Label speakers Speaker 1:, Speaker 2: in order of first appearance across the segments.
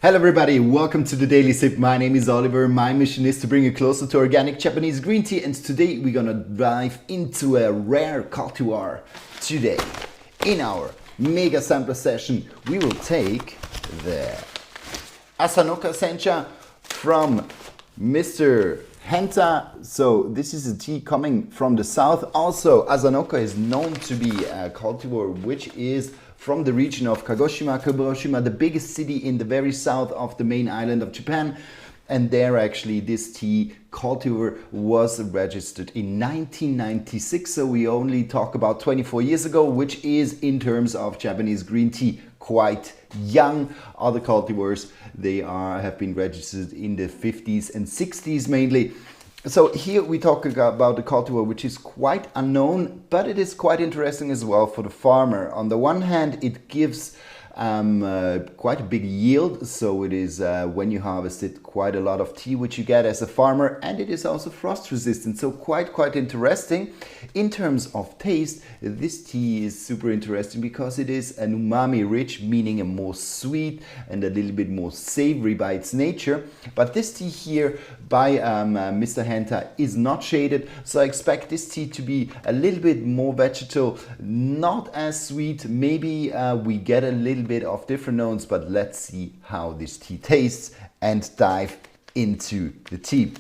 Speaker 1: Hello everybody, welcome to the Daily Sip. My name is Oliver. My mission is to bring you closer to organic Japanese green tea, and today we're gonna dive into a rare cultivar. Today, in our mega sampler session, we will take the Asanoka Sencha from Mr. Henta. So this is a tea coming from the south. Also, Asanoka is known to be a cultivar which is from the region of Kirishima, the biggest city in the very south of the main island of Japan. And there actually this tea cultivar was registered in 1996. So we only talk about 24 years ago, which is in terms of Japanese green tea quite young. Other cultivars, they have been registered in the 50s and 60s mainly. So here we talk about the cultivar which is quite unknown, but it is quite interesting as well for the farmer. On the one hand, it gives quite a big yield, so it is when you harvest it quite a lot of tea which you get as a farmer, and it is also frost resistant, so quite interesting. In terms of taste, this tea is super interesting because it is an umami rich, meaning a more sweet and a little bit more savory by its nature. But this tea here by Mr. Henta is not shaded, so I expect this tea to be a little bit more vegetal, not as sweet. Maybe we get a little bit of different notes, but let's see how this tea tastes and dive into the tea.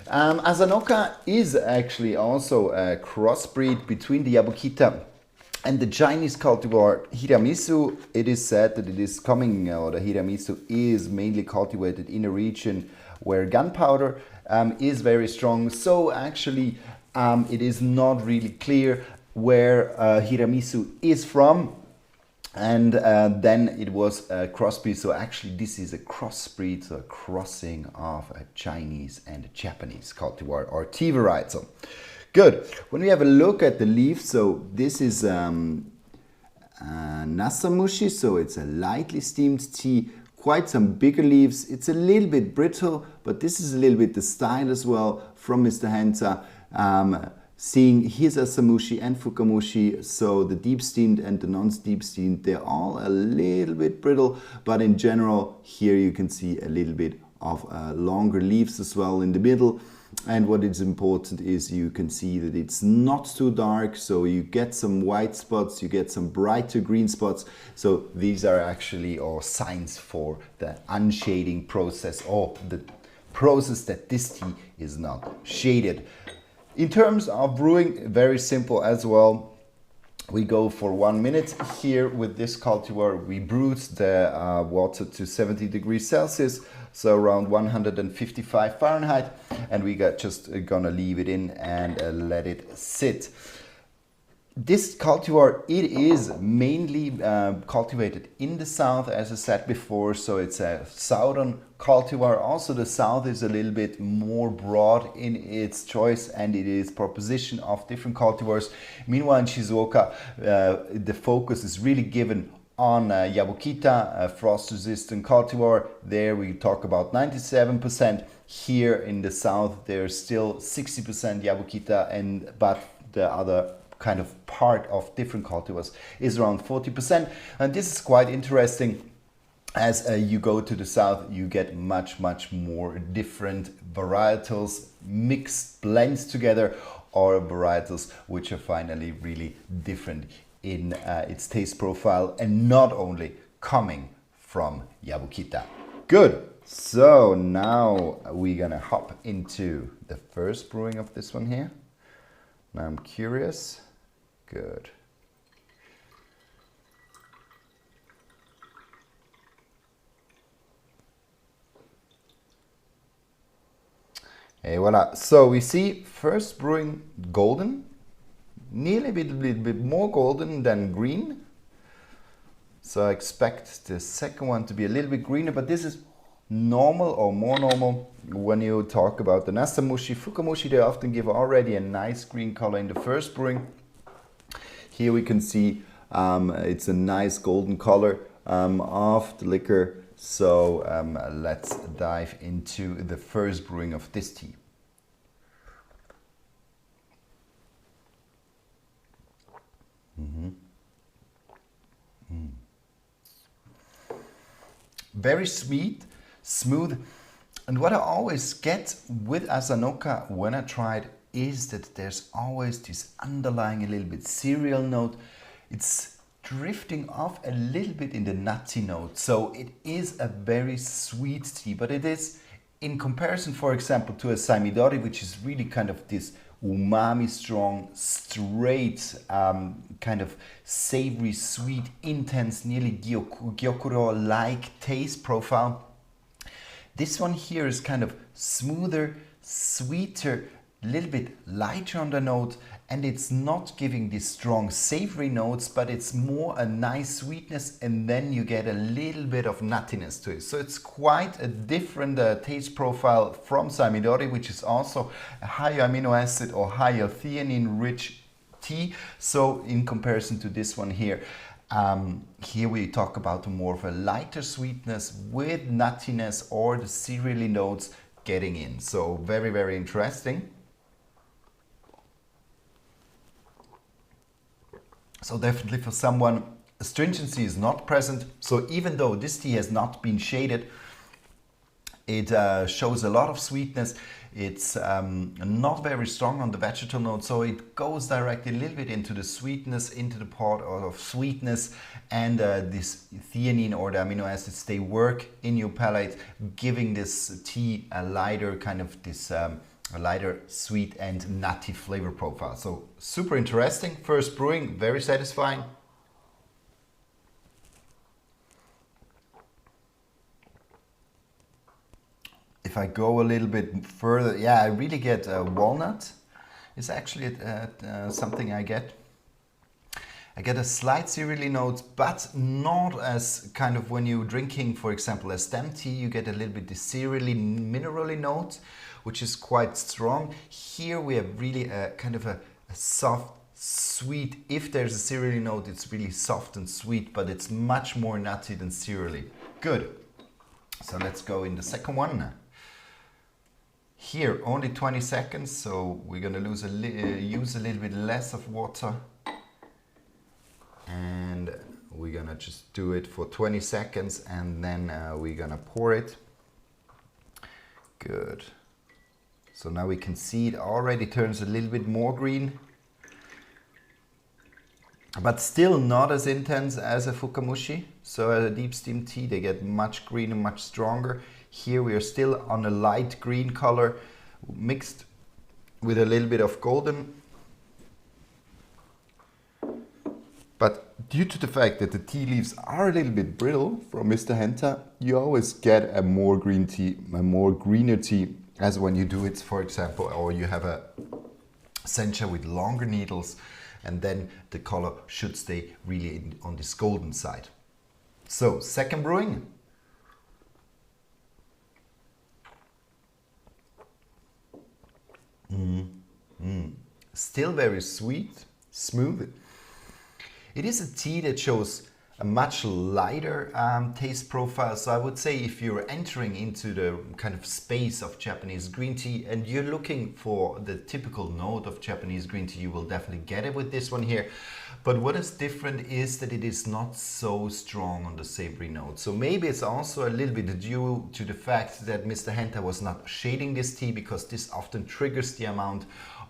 Speaker 1: Asanoka is actually also a crossbreed between the Yabukita and the Chinese cultivar Hiramisu. It is said that it is coming, or the Hiramisu is mainly cultivated in a region where gunpowder is very strong. So actually it is not really clear where Hiramisu is from. And then it was a crossbreed, so actually this is a crossbreed, so a crossing of a Chinese and a Japanese cultivar or tea varietal. Good. When we have a look at the leaf, so this is nasamushi, so it's a lightly steamed tea, quite some bigger leaves. It's a little bit brittle, but this is a little bit the style as well from Mr. Henta. Seeing his asamushi and fukamushi, so the deep steamed and the non-deep steamed, they're all a little bit brittle, but in general here you can see a little bit of longer leaves as well in the middle. And what is important is you can see that it's not too dark, so you get some white spots, you get some brighter green spots. So these are actually signs for the unshading process, or the process that this tea is not shaded. In terms of brewing, very simple as well. We go for 1 minute here with this cultivar. We brewed the water to 70 degrees Celsius, so around 155 Fahrenheit, and we just gonna leave it in and let it sit. This cultivar, it is mainly cultivated in the south, as I said before, so it's a southern cultivar. Also the south is a little bit more broad in its choice and it is proposition of different cultivars. Meanwhile in Shizuoka, the focus is really given on Yabukita, a frost-resistant cultivar. There we talk about 97%. Here in the south there's still 60% Yabukita, but the other kind of part of different cultivars is around 40%. And this is quite interesting. As you go to the south, you get much more different varietals, mixed blends together, or varietals which are finally really different in its taste profile and not only coming from Yabukita. Good. So now we're gonna hop into the first brewing of this one here. Now I'm curious. Good. Hey, voila. So we see first brewing golden, nearly a little bit more golden than green. So I expect the second one to be a little bit greener, but this is normal or more normal. When you talk about the nasamushi, fukamushi, they often give already a nice green color in the first brewing. Here we can see it's a nice golden color of the liquor. So let's dive into the first brewing of this tea. Very sweet, smooth. And what I always get with Asanoka when I try it is that there's always this underlying a little bit cereal note. It's drifting off a little bit in the nutty note. So it is a very sweet tea, but it is in comparison, for example, to a Saimidori, which is really kind of this umami strong, straight, kind of savory, sweet, intense, nearly gyokuro-like taste profile. This one here is kind of smoother, sweeter, a little bit lighter on the note, and it's not giving these strong savory notes, but it's more a nice sweetness, and then you get a little bit of nuttiness to it. So it's quite a different taste profile from Saimidori, which is also a higher amino acid or higher theanine rich tea. So in comparison to this one here, here we talk about more of a lighter sweetness with nuttiness or the cereally notes getting in. So very, very interesting. So definitely for someone, astringency is not present. So even though this tea has not been shaded, it shows a lot of sweetness. It's not very strong on the vegetal note, so it goes directly a little bit into the sweetness, into the part of sweetness, and this theanine or the amino acids, they work in your palate, giving this tea a lighter kind of this a lighter sweet and nutty flavor profile. So super interesting. First brewing, very satisfying. If I go a little bit further, yeah, I really get walnut. It's actually something I get. I get a slight cereally note, but not as kind of when you're drinking, for example, a stem tea, you get a little bit the cereally minerally note, which is quite strong. Here we have really a kind of a soft, sweet. If there's a cereally note, it's really soft and sweet, but it's much more nutty than cereally. Good. So let's go in the second one. Here only 20 seconds, so we're gonna use a little bit less of water, and we're gonna just do it for 20 seconds, and then we're gonna pour it. Good. So now we can see it already turns a little bit more green, but still not as intense as a Fukamushi. So a deep steam tea, they get much greener, much stronger. Here we are still on a light green color mixed with a little bit of golden. But due to the fact that the tea leaves are a little bit brittle from Mr. Henta, you always get a more green tea, a more greener tea, as when you do it, for example, or you have a sencha with longer needles, and then the color should stay really on this golden side. So, second brewing. Still very sweet, smooth. It is a tea that shows a much lighter taste profile. So I would say if you're entering into the kind of space of Japanese green tea and you're looking for the typical note of Japanese green tea, you will definitely get it with this one here. But what is different is that it is not so strong on the savory note. So maybe it's also a little bit due to the fact that Mr. Henta was not shading this tea, because this often triggers the amount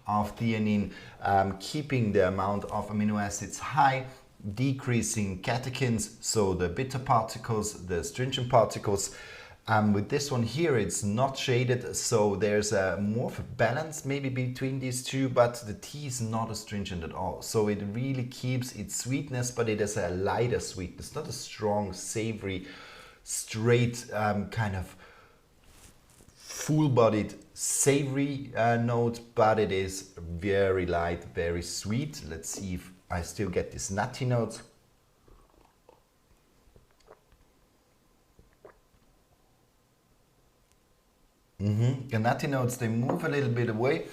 Speaker 1: of theanine, keeping the amount of amino acids high, decreasing catechins, so the bitter particles, the astringent particles. With this one here, it's not shaded, so there's a more of a balance maybe between these two, but the tea is not astringent at all. So it really keeps its sweetness, but it has a lighter sweetness, not a strong, savory, straight kind of full-bodied savory note, but it is very light, very sweet. Let's see if I still get this nutty note. The nutty notes, they move a little bit away.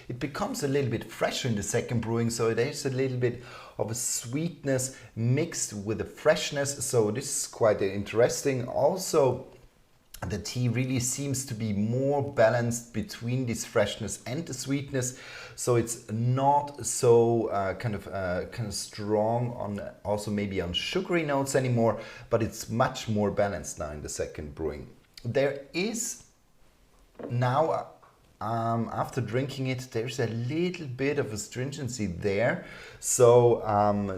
Speaker 1: It becomes a little bit fresher in the second brewing, so there's a little bit of a sweetness mixed with a freshness. So this is quite interesting. Also, the tea really seems to be more balanced between this freshness and the sweetness, so it's not so kind of strong on also maybe on sugary notes anymore, but it's much more balanced now in the second brewing. there is now, after drinking it, there's a little bit of astringency there. So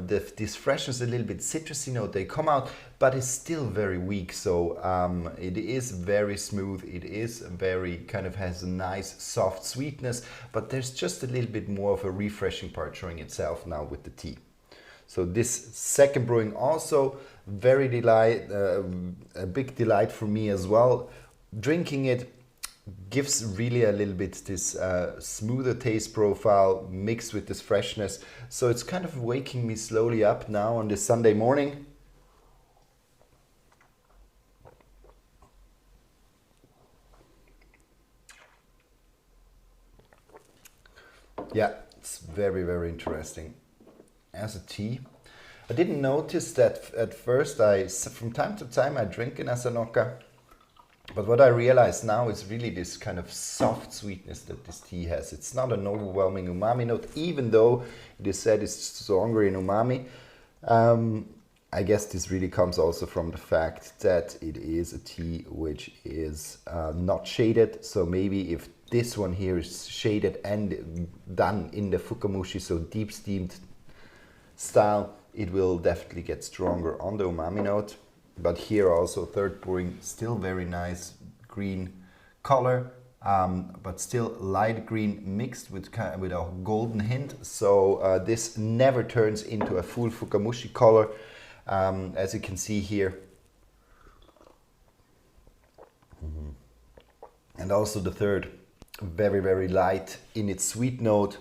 Speaker 1: this freshness, a little bit citrusy note, they come out, but it's still very weak. So it is very smooth. It is very kind of has a nice soft sweetness, but there's just a little bit more of a refreshing part showing itself now with the tea. So this second brewing also very a big delight for me as well. Drinking it gives really a little bit this smoother taste profile mixed with this freshness. So it's kind of waking me slowly up now on this Sunday morning. Yeah, it's very, very interesting. As a tea, I didn't notice that at first. From time to time I drink an Asanoka, but what I realize now is really this kind of soft sweetness that this tea has. It's not an overwhelming umami note, even though it is said it's stronger in umami. I guess this really comes also from the fact that it is a tea which is not shaded. So maybe if this one here is shaded and done in the fukamushi, so deep steamed style, it will definitely get stronger on the umami note. But here also third brewing, still very nice green color, but still light green mixed with a golden hint. So this never turns into a full fukamushi color, as you can see here. And also the third, very, very light in its sweet note.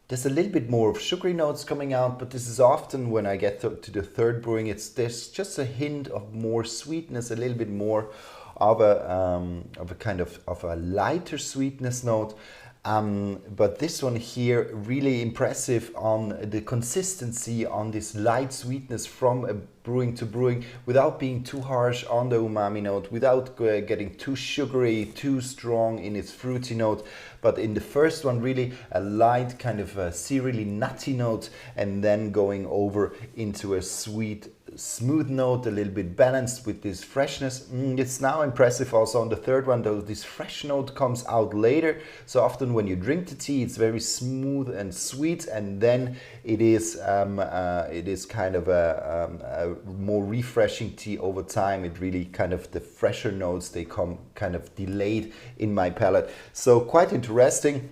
Speaker 1: There's a little bit more of sugary notes coming out, but this is often when I get to the third brewing, there's just a hint of more sweetness, a little bit more of a kind of a lighter sweetness note. But this one here, really impressive on the consistency, on this light sweetness from a brewing to brewing, without being too harsh on the umami note, without getting too sugary, too strong in its fruity note. But in the first one, really a light kind of a cereally nutty note, and then going over into a sweet, smooth note, a little bit balanced with this freshness. It's now impressive also on the third one, though this fresh note comes out later. So often when you drink the tea, it's very smooth and sweet, and then it is kind of a more refreshing tea over time. It really kind of, the fresher notes, they come kind of delayed in my palate. So quite interesting.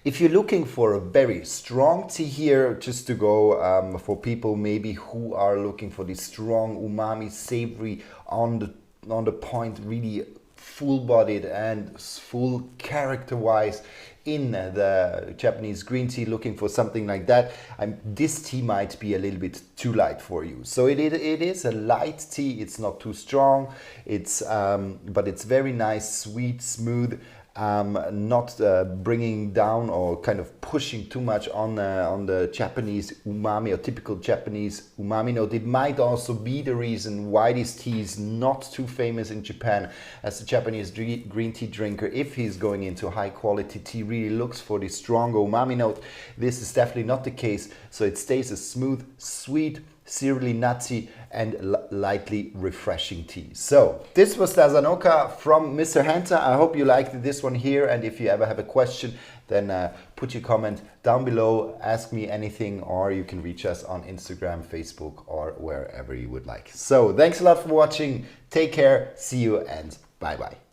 Speaker 1: If you're looking for a very strong tea here, just to go for people maybe who are looking for this strong umami, savory, on the point, really full-bodied and full character-wise in the Japanese green tea, looking for something like that, this tea might be a little bit too light for you. So it is a light tea. It's not too strong. But it's very nice, sweet, smooth. Not bringing down or kind of pushing too much on the Japanese umami or typical Japanese umami note. It might also be the reason why this tea is not too famous in Japan, as the Japanese green tea drinker, if he's going into high quality tea, really looks for the stronger umami note. This is definitely not the case. So it stays a smooth, sweet, cereally nutty and lightly refreshing tea. So this was the Asanoka from Mr. Henta. I hope you liked this one here, and if you ever have a question, then put your comment down below, ask me anything, or you can reach us on Instagram, Facebook, or wherever you would like. So thanks a lot for watching. Take care, see you, and bye bye.